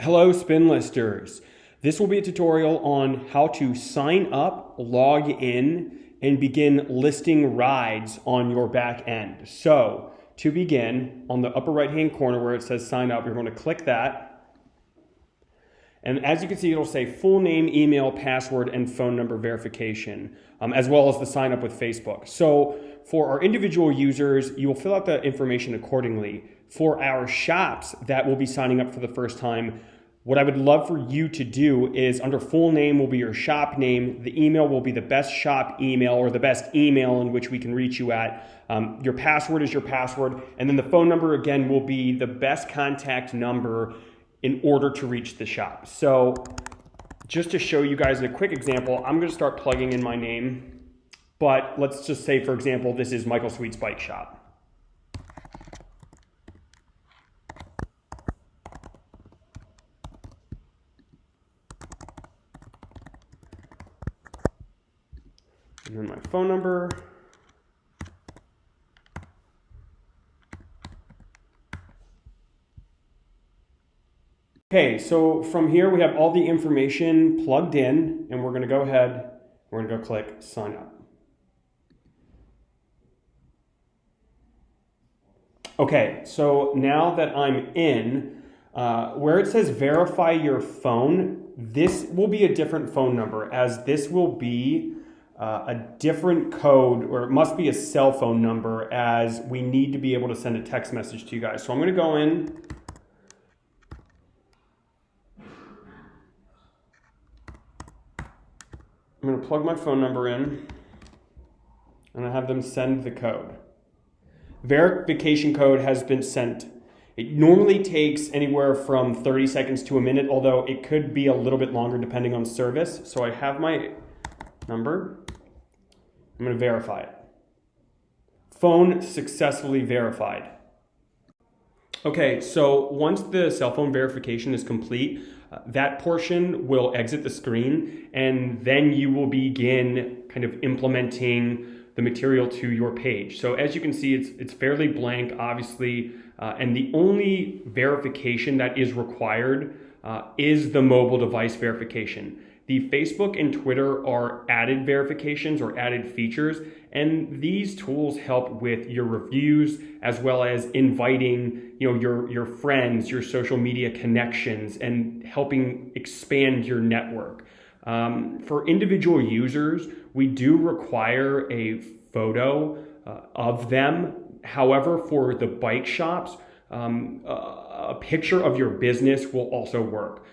Hello, spin listers. This will be a tutorial on how to sign up, log in, and begin listing rides on your back end. So to begin, on the upper right-hand corner where it says sign up, you're going to click that. And as you can see, it'll say full name, email, password, and phone number verification, as well as the sign up with Facebook. So for our individual users, you will fill out the information accordingly. For our shops that will be signing up for the first time, what I would love for you to do is under full name will be your shop name. The email will be the best shop email or the best email in which we can reach you at. Your password is your password. And then the phone number, again, will be the best contact number in order to reach the shop. So just to show you guys in a quick example, I'm going to start plugging in my name. But let's just say, for example, this is Michael Sweet's Bike Shop. And then my phone number. Okay, so from here we have all the information plugged in, and we're going to go ahead, we're going to go click sign up. Okay, so now that I'm in, where it says verify your phone, this will be a different phone number, as this will be a different code, or it must be a cell phone number, as we need to be able to send a text message to you guys. So I'm going to go in. I'm going to plug my phone number in, and I have them send the code. Verification code has been sent. It normally takes anywhere from 30 seconds to a minute, although it could be a little bit longer depending on service. So I have my number. I'm going to verify it. Phone successfully verified. Okay, so once the cell phone verification is complete, that portion will exit the screen, and then you will begin kind of implementing the material to your page. So as you can see, it's fairly blank, obviously, and the only verification that is required is the mobile device verification. The Facebook and Twitter are added verifications or added features, and these tools help with your reviews as well as inviting, your friends, your social media connections, and helping expand your network. For individual users, we do require a photo of them. However, for the bike shops, a picture of your business will also work.